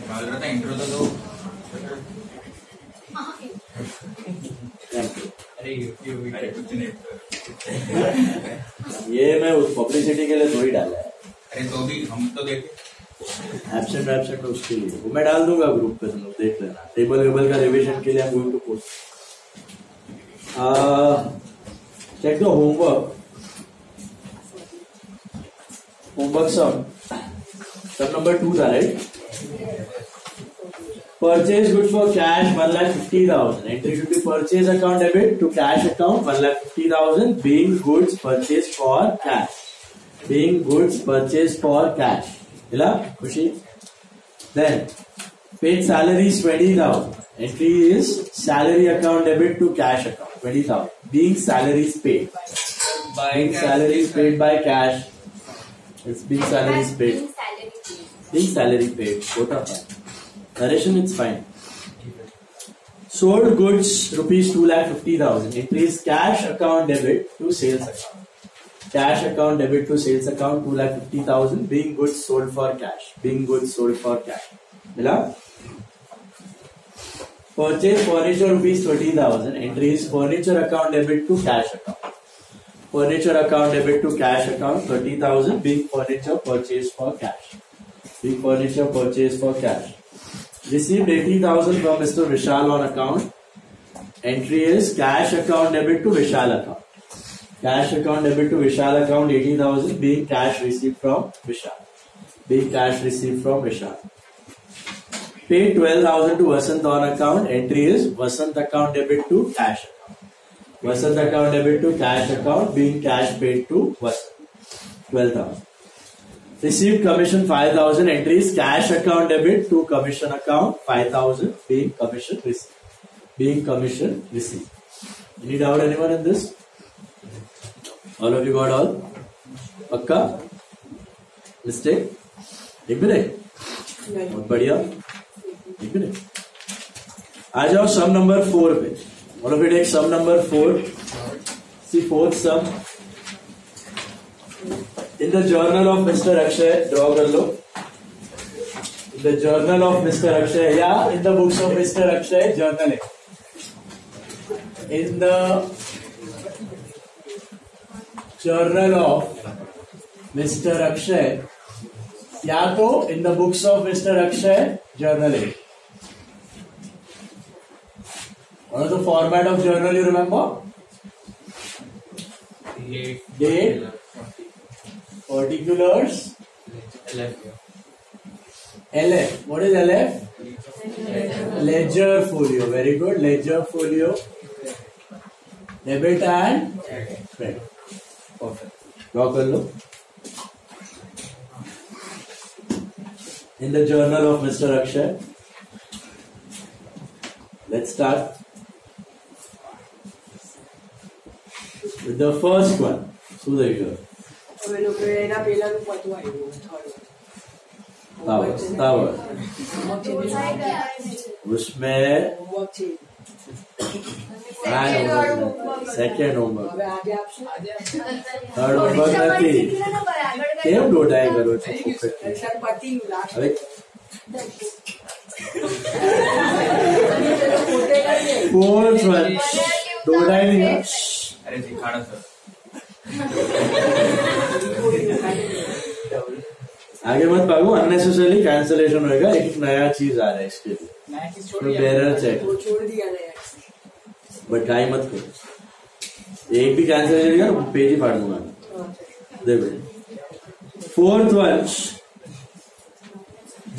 Intro तो दो। अरे कुछ नहीं, ये मैं उस पब्लिसिटी के लिए थोड़ी डाला है। अरे तो भी हम तो देखे एब्सेंट उसके लिए वो मैं डाल दूंगा ग्रुप पे, तुम लोग देख लेना। टेबल का रिवीजन के लिए I'm going to post. Check the homework. Homework sum number 2 था, right? Purchase goods for cash 1,50,000. Entry should be purchase account debit to cash account 1,50,000. Being goods purchased for cash. Being goods purchased for cash. Hila? Khushi? Then paid salary is 20,000. Entry is salary account debit to cash account 20,000. Being salaries paid. Being salaries paid by cash. It's being salaries paid. Being salary paid. Both are fine. Narration it's fine. Sold goods rupees 2,50,000. Entry is cash account debit to sales account. Cash account debit to sales account 2,50,000. Being goods sold for cash. Being goods sold for cash. Mila? Purchase furniture rupees 20,000. Entry is furniture account debit to cash account. Furniture account debit to cash account 30,000. Being furniture purchased for cash. Being furniture purchased for cash. Received 80,000 from Mr. Vishal on account. Entry is cash account debit to Vishal account. Cash account debit to Vishal account 80,000. Being cash received from Vishal. Being cash received from Vishal. Paid 12,000 to Vasant on account. Entry is Vasant account debit to cash account. Vasant account debit to cash account. Being cash paid to Vasant. 12,000. Received commission 5,000. Entry is cash account debit to commission account 5,000. Being commission received. Being commission received. Any doubt anyone in this? All of you got all? पक्का? Mistake? एक भी नहीं? बहुत बढ़िया। एक भी नहीं? आ जाओ sum number 4 पे। All of you take sum number 4. See fourth sum. In the journal of Mr. Akshay, draw कर लो. In the journal of Mr. Akshay, या in the books of Mr. Akshay, journal है. In the journal of Mr. Akshay, या तो in the books of Mr. Akshay, journal है. What is the format of journal you remember? Date, particulars, LF. What is LF? Ledger folio. Very good. Ledger folio. Debit and credit. Perfect. Draw कर लो. In the journal of Mr. Akshay. Let's start with the first one. Sudhir. Tower. उसमें second homework third homework નથી કેમ દોડાઈ કરો છો હવે fourth one दौड़ाई नहीं है। अरे दिखाना सर आगे मत भागो, अननेसेसरली कैंसलेशन होएगा। एक नया चीज आ रहा है इसके लिए, बेरर चेक बट ट्राई मत करो। एक भी कैंसलेशन होगा पेज ही फाड़ दूंगा। देखो fourth one,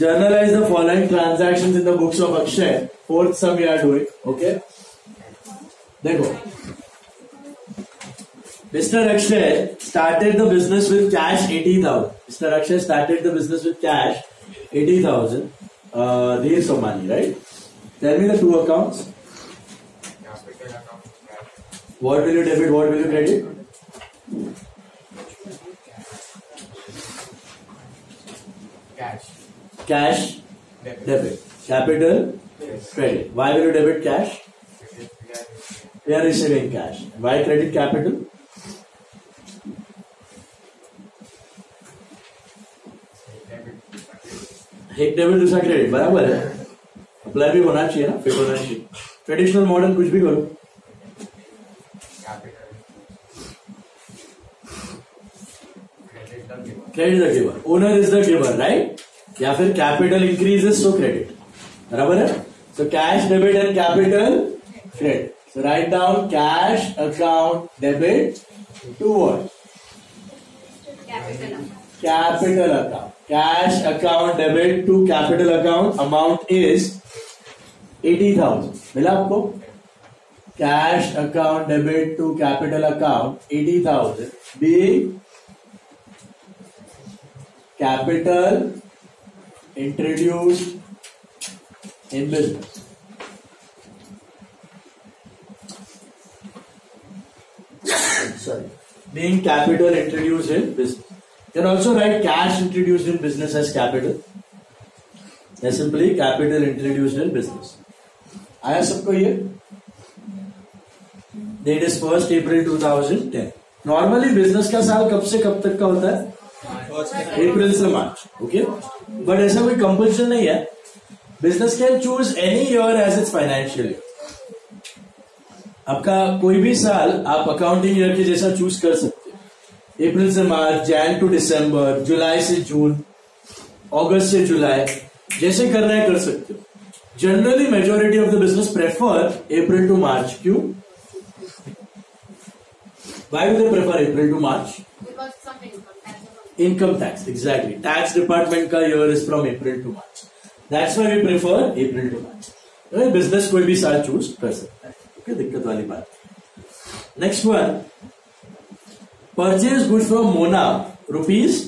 journalize the following transactions in the books of Akshay. Fourth sum we are doing. Okay. देखो, Mr. Akshay started the business with cash 80,000. Mr. Akshay started the business with cash 80,000. There's some money, right? Tell me the two accounts. What will you debit? What will you credit? Cash, debit. Capital, credit. Why will you debit cash? We are receiving cash. Why credit capital? एक debit दूसरा credit, बराबर है, apply भी होना चाहिए ना, fit होना चाहिए। ट्रेडिशनल मॉडल कुछ भी करो, credit the giver, owner is the giver, right, या फिर कैपिटल इंक्रीजेस सो क्रेडिट, बराबर है। So cash debit and capital credit, so write down cash account debit to what, capital account, cash account debit to capital account, amount is 80,000, मिला आपको, cash account debit to capital account 80,000 being capital introduced in business. Sorry, being capital introduced in business. You can also write cash introduced in business as capital. या simply capital introduced in business. आया सबको ये? Date is 1st April 2010. Normally business का साल कब से कब तक का होता है? अप्रैल से मार्च, ओके? बट ऐसा कोई कंपल्शन नहीं है. Business can choose any year as its financial year. आपका कोई भी साल आप अकाउंटिंग ईयर के जैसा चूज कर सकते हैं. अप्रैल से मार्च, जैन टू दिसंबर, जुलाई से जून, अगस्त से जुलाई, जैसे करना है कर सकते हो. Generally majority of the business prefer April to March. क्यों? Why do they prefer April to March? Income tax, exactly. Tax department का year is from April to March. That's why we prefer April to March. Business कोई भी साल choose कर सकता है. Okay, दिक्कत वाली बात. Next one, purchase goods from Mona, rupees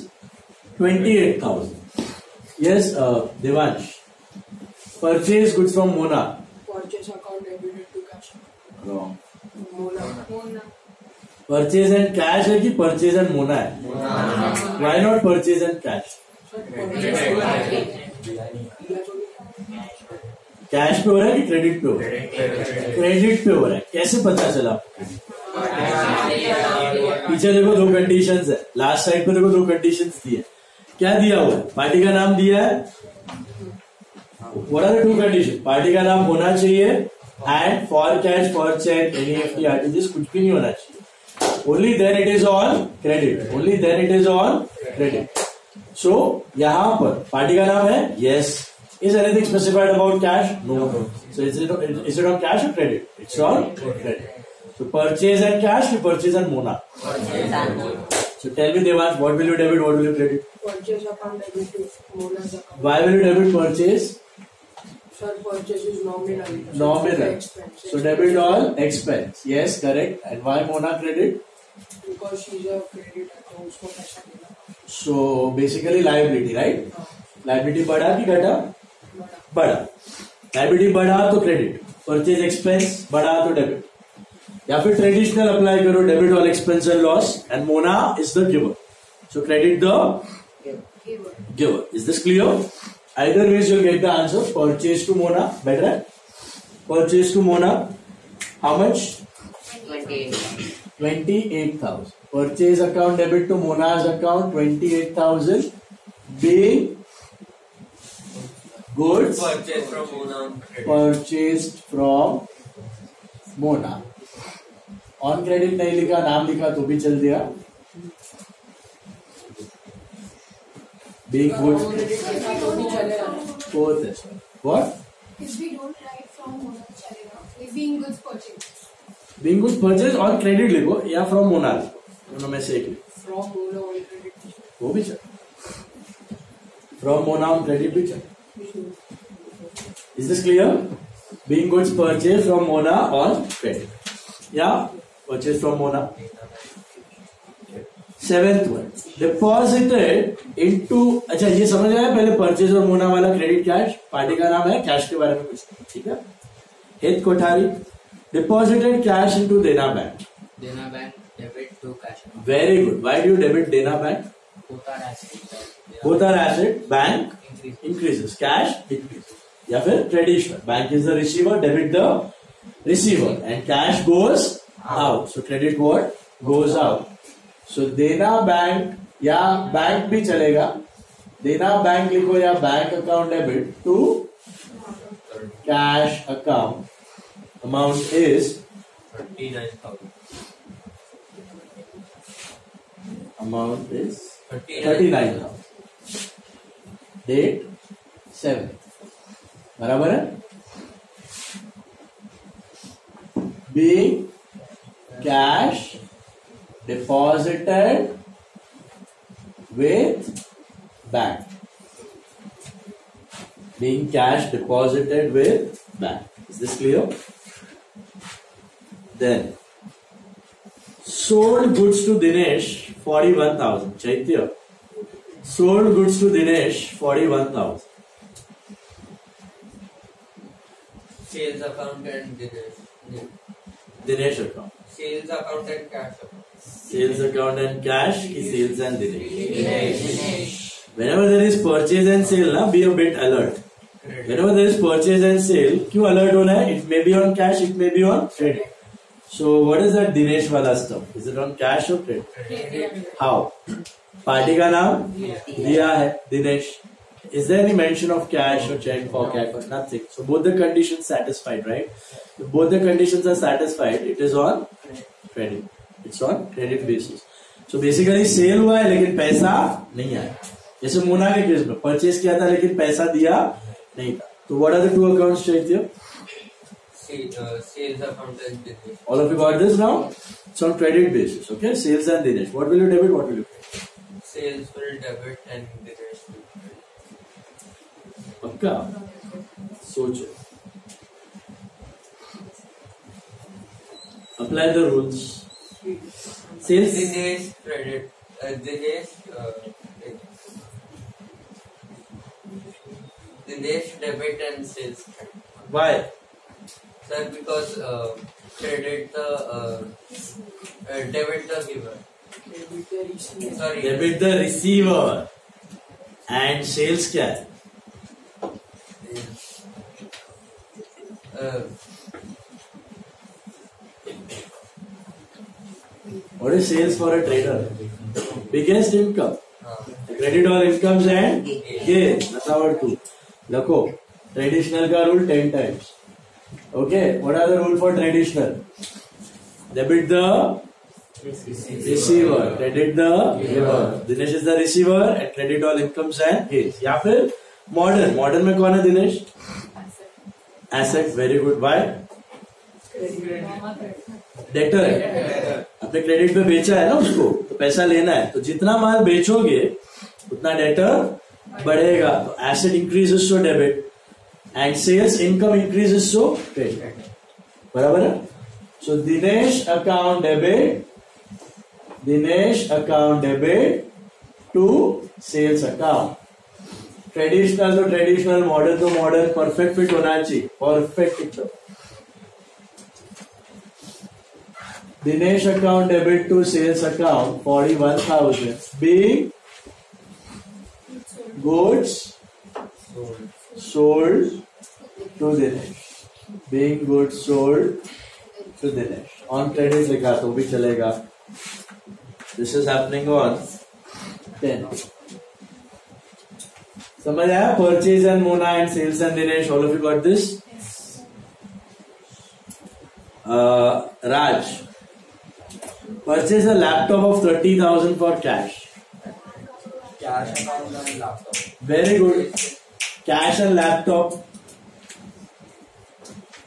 28,000. Yes, Devansh. Purchase goods from Mona. Purchase account debited to cash. Wrong. Mona. Purchase and cash है कि purchase and Mona है? Why not purchase and cash? Cash पे हो रहा है कि credit पे हो रहा है? क्रेडिट पे हो रहा है. कैसे पता चला? पीछे देखो दो कंडीशंस है, लास्ट साइड पे देखो दो कंडीशंस दी है. क्या दिया हुआ है? पार्टी का नाम दिया है. What are the two condition? Party का नाम होना चाहिए and for cash, for cheque, NEFT, RTGS कुछ भी नहीं होना चाहिए. Only then it is on credit. Only then it is on credit. So यहां पर पार्टी का नाम है. Yes. Is anything specified about cash? No. So is it on cash or credit? It's on credit. So purchase and cash, we purchase and Mona. So tell me, Devansh, what will you debit, what will you credit? Purchase account debit to Mona's account. Why will you debit purchase? Sir, purchase is nominal. Nominal. Expense. So debit all expense. Yes, correct. And why Mona credit? Because she's a credit account, उसको पैसा देना. So basically liability, right? Liability बढ़ा कि घटा? बढ़ा. Liability बढ़ा तो credit, purchase expense बढ़ा तो डेबिट. या फिर ट्रेडिशनल अप्लाई करो, debit all expense and loss and Mona is the giver. So credit the giver. Is this clear? Either way you get the answer. Purchase to Mona better है. Purchase to Mona how much? 28,000. Purchase account debit to Mona's account 28,000 being goods purchased from Mona. On credit नहीं लिखा, नाम लिखा तो भी चल दिया. Being goods. Fourth is what? If we don't write from Mona, chalega. If being goods purchased. Being goods purchased on credit लिखो या फ्रॉम मोना लिखो, दोनों में से एक लिखो. From Mona on credit. वो भी चल. फ्रॉम मोना ऑन क्रेडिट भी चल. Is this clear? Being goods purchased from Mona on credit. Yeah, purchased from Mona. Seventh one, deposited into. अच्छा ये समझ आया? पहले परचेज और मोना वाला क्रेडिट कैश, पार्टी का नाम है, कैश के बारे में कुछ नहीं. ठीक है. हित Kothari, deposited cash into Dena Bank. Dena Bank debit to cash. Very good. Why do you debit Dena Bank? Both are assets. Both are asset. Bank increases, cash decreases. या फिर traditional, bank is the receiver, debit the receiver and cash goes out. So credit what goes out. So Dena bank या bank भी चलेगा, देना bank लिखो या bank account debit to cash account. Amount is 39,000. amount is 39,000. Date 7. बराबर है. Being cash deposited with bank. Being cash deposited with bank. Is this clear? Then sold goods to Dinesh 41,000. Chaitya. Sold goods to Dinesh 41,000. Sales account and Dinesh. Dinesh account. Sales account and cash account. Sales account and cash ki sales and Dinesh. Whenever there is purchase and sale, na, be a bit alert. Whenever there is purchase and sale, क्यों alert होना है? It may be on cash, it may be on credit. So what is that Dinesh wala stuff? Is it on cash or credit? How? Party का नाम दिया है Dinesh. Is there any mention of cash or check for cash? Nothing. So both the conditions satisfied, right? If both the conditions are satisfied, it is on credit. It's on credit basis. So basically sale हुआ है लेकिन पैसा नहीं आया. जैसे मोना के case में purchase किया था लेकिन पैसा दिया नहीं था. तो what are the two accounts चाहिए? Sales account and Dinesh. All of you got this now? It's on credit basis, okay? Sales and Dinesh. What will you debit? What will you credit? Sales will debit and Dinesh will credit. पक्का सोचो. Apply the rules. Sales. Dinesh credit. Dinesh debit and sales credit. Why? Sir, because credit the debit the giver. Sorry. Debit the receiver. And sales क्या है? What is sales for a trader? Biggest income. Credit all incomes and gains. That's our two. Lakho. Traditional का rule 10 times. Okay. What are the rule for traditional? Debit the receiver. Credit the giver. Dinesh is the receiver and credit all incomes and gains. या फिर modern. Modern में कौन है Dinesh? Asset. Very good. Why? Debtor है. अपने credit पे बेचा है ना उसको तो पैसा लेना है. तो जितना माल बेचोगे उतना डेटर बढ़ेगा. तो asset increases so debit and sales income increases so credit. बराबर है. So Dinesh account debit to sales account. Traditional तो ट्रेडिशनल, मॉडर्न तो मॉडर्न. परफेक्ट फिट होना चाहिए. परफेक्ट एकदम. Dinesh account debit to sales account 41,000 being goods sold to Dinesh. Being goods sold to Dinesh. On credit लिखा तो भी चलेगा. This is happening on 10. समझ आया? Purchase and Mona and sales and Dinesh. All of you got this? Raj. Purchase a laptop of 30,000 for cash. Cash account and laptop. Very good. Cash and laptop.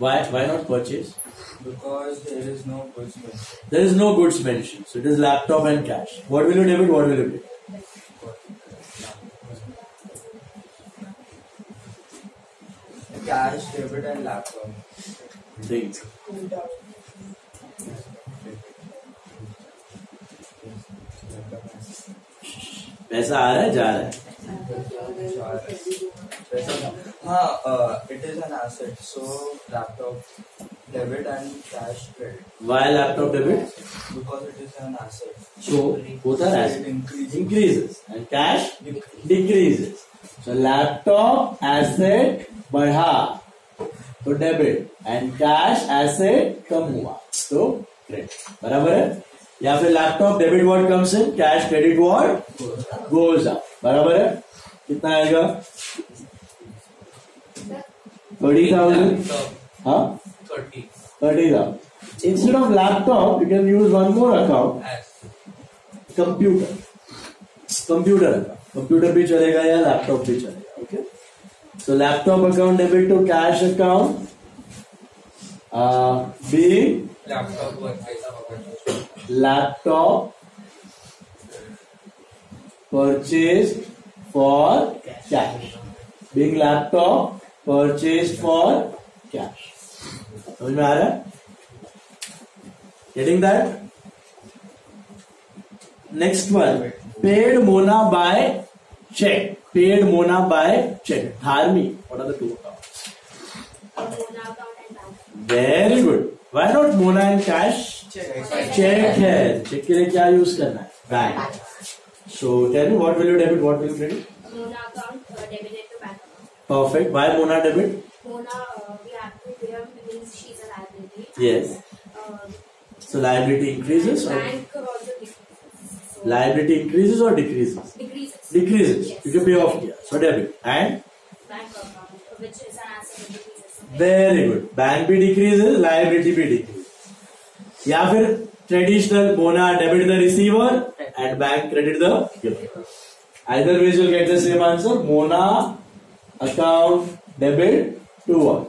Why not purchase? Because there is no goods mentioned. There is no goods mentioned. So it is laptop and cash. What will you debit? What will you pay? Cash, debit and laptop. Think. पैसा आ रहा है, जा रहा है. हाँ, it is an asset. So laptop debit and cash credit. Why laptop debit? Because it is an asset. So both are asset increases and cash decreases. So laptop asset बढ़ा तो debit and cash asset कम हुआ तो credit. बराबर है. या फिर laptop debit what comes in, cash credit what goes up. बराबर है. कितना आएगा 30,000. हाँ 30,000. Instead of laptop, you can use one more account. Computer भी चलेगा या लैपटॉप भी चलेगा. Okay, so laptop account debit to cash account being laptop purchased for cash. Being laptop purchased for cash. समझ में आ रहा है? Getting that? Next one. Paid Mona by check. Paid Mona by check. Dharmi, what are the two accounts? Mona account and bank. Very good. Why not Mona and cash? Check है. Check के लिए क्या use करना है? Bank. So tell me what will you debit, what will you credit? Mona account debited to bank account. Perfect. Why Mona debit? Mona, we have to pay her means she's a liability. Yes. So liability increases or Bank also decreases. So liability increases or decreases? decreases. Decreases. Yes. You can pay off here. So debit. And Bank account, which is an asset, decreases. very good. Bank भी decreases, liability भी decreases. या फिर traditional Mona debit the receiver and bank credit the giver. Either ways you'll get the same answer. Mona account debit to what?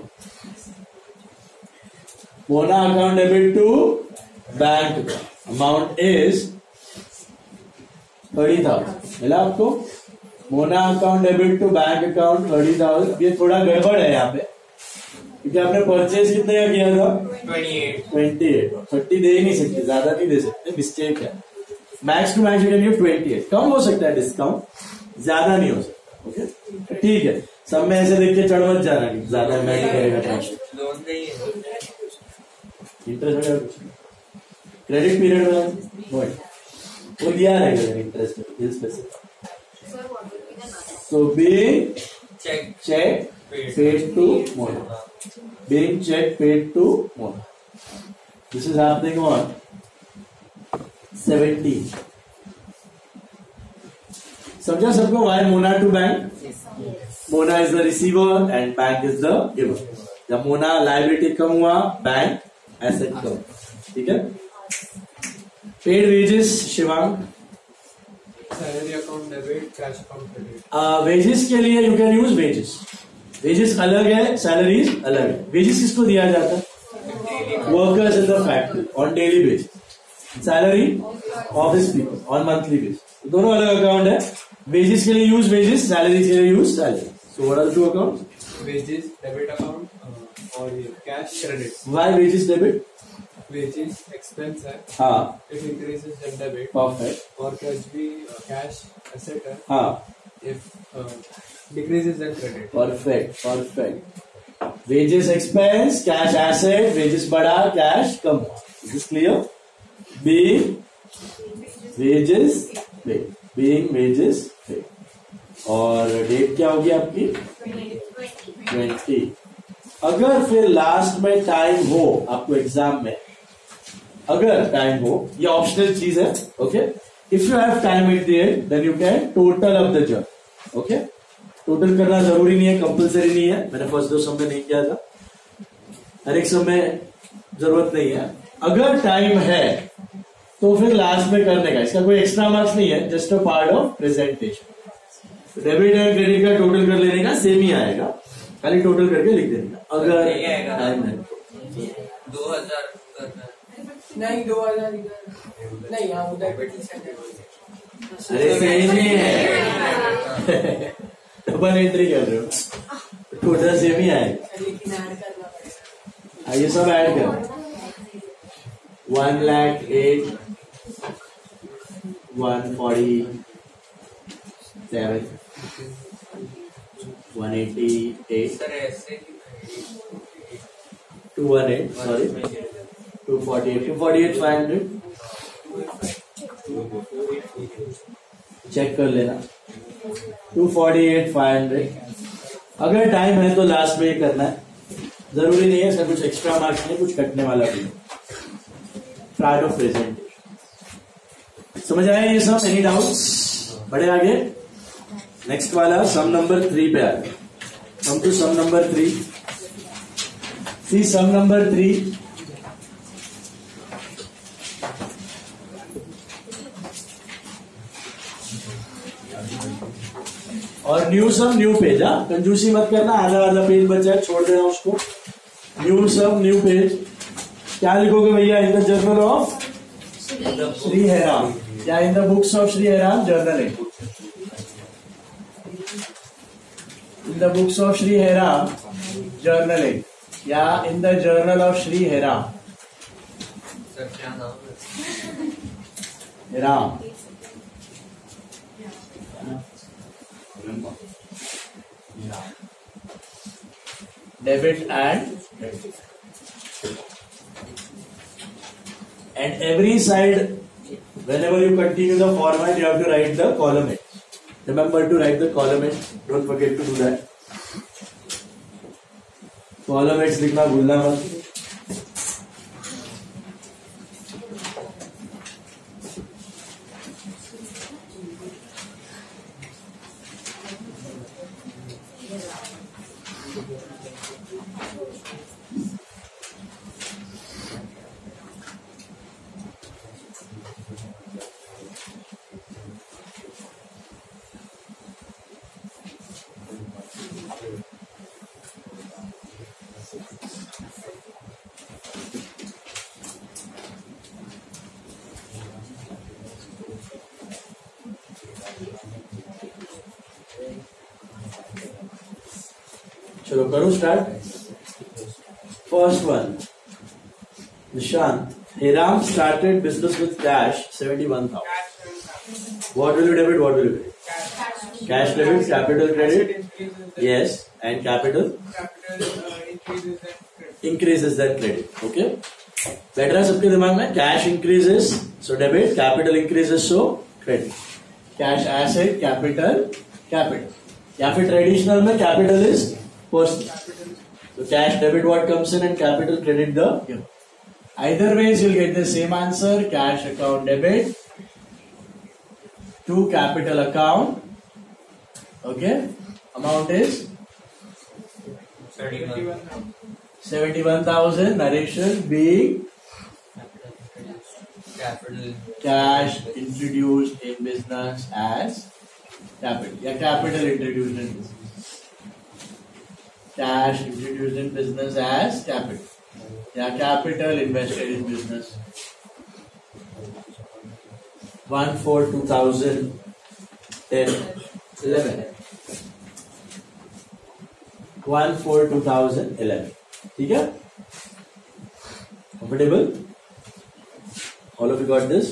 Mona account debit to bank. Amount is 30,000. मिला आपको? Mona account debit to bank account 30,000. ये थोड़ा गड़बड़ है यहाँ पे, क्योंकि आपने परचेज कितने का किया था? 28. 30 दे ही नहीं सकते, ज्यादा नहीं दे सकते, मिस्टेक है. Max to max you can give 28. कम हो सकता है डिस्काउंट, ज्यादा नहीं हो सकता. ओके, ठीक है. सब में ऐसे देख के चढ़ मत जाना कि ज्यादा मैच करेगा टेंशन. इंटरेस्ट क्रेडिट पीरियड में वो दिया रहेगा interest specific. So what will be the number? So being check paid to Mona. Being check paid to Mona. This is happening on 17. समझा सबको? Why Mona to bank? Mona is the receiver and bank is the giver. जब Mona liability कम हुआ, bank asset कम. ठीक है? Paid wages, Shivang. Salary account debit, cash account credit. Wages के लिए you can use wages. Wages अलग है, salaries अलग है. वेजेस किसको दिया जाता है? Workers in the factory on daily basis. Salary office people on monthly basis. दोनों अलग अकाउंट है. वेजेस के लिए यूज वेजेस, सैलरी के लिए use salary. So what are the two accounts? Wages debit account और ये cash credit. Why wages debit? Wages expense है, हाँ, it increases then debit. Perfect. और कैश भी कैश एसेट है, हाँ, if decreases then credit. Perfect. Wages expense, cash asset. Wages बढ़ा, cash कम. Is this clear? Being wages pay, being wages pay. और date क्या होगी आपकी? 20. अगर फिर लास्ट में टाइम हो आपको एग्जाम में, अगर टाइम हो, ये ऑप्शनल चीज है. Okay, if you have time at the end then you can total up the journal. Okay, total करना जरूरी नहीं है, कंपलसरी नहीं है. मैंने फर्स्ट 2 सम में नहीं किया था, हर एक सम में जरूरत नहीं है. अगर टाइम है तो फिर लास्ट में करने का, इसका कोई एक्स्ट्रा मार्क्स नहीं है, just a part of presentation. Debit and credit का टोटल कर लेने का सेम ही आएगा, खाली टोटल करके लिख देने का. अगर टाइम है 2000 नहीं 2000 इधर नहीं, यहाँ उधर पे टी-शर्ट है. अरे सेम ही है. डबल एंट्री कर रहे हो, टोटल सेम ही आएगा. लेकिन ऐड करना पड़ेगा. ये सब ऐड कर. 1,08,147 188 सर ऐसे 218 सॉरी 248 500. चेक कर लेना. 248 500. अगर टाइम है तो लास्ट में ये करना है, जरूरी नहीं है. इसका कुछ एक्स्ट्रा मार्क्स नहीं, कुछ कटने वाला भी नहीं. Part of presentation. समझ आया ये सब? Any doubts? बढ़े आगे. नेक्स्ट वाला सम नंबर 3 पे आया. Come to sum number 3. See sum number 3. और न्यू सम न्यू पेज. कंजूसी मत करना, आधा आधा पेज बचा है छोड़ देना उसको. New some new page. क्या लिखोगे भैया? In the journal of Shri Heram. या in the books of Shri Heram journal है. In the books of Shri Heram journal है, या in the journal of Shri Heram. Sir क्या नाम है? Hey Ram. Debit and every side, whenever you continue the format, you have to write the column head. Remember to write the column head. Don't forget to do that. Column heads लिखना भूलना मत. चलो करो start. First one, Nishant. Hiram started business with cash 71,000. What will you debit? What will you credit? Cash debit, capital credit. Yes, and capital increases that credit. Okay. बैठ रहा है सबके दिमाग में? Cash increases, so debit. Capital increases, so credit. Cash asset, capital, capital. या फिर traditional में capital is personal. So cash debit what comes in and capital credit the given. Either ways you'll get the same answer. Cash account debit to capital account. Okay. Amount is 71,000. Narration being capital cash introduced in business as capital. Yeah, capital introduced in business. Cash introduced in business as capital. Yeah, capital invested in business. 1/4/2010 11. 1/4/2011. ठीक है? Comfortable? All of you got this?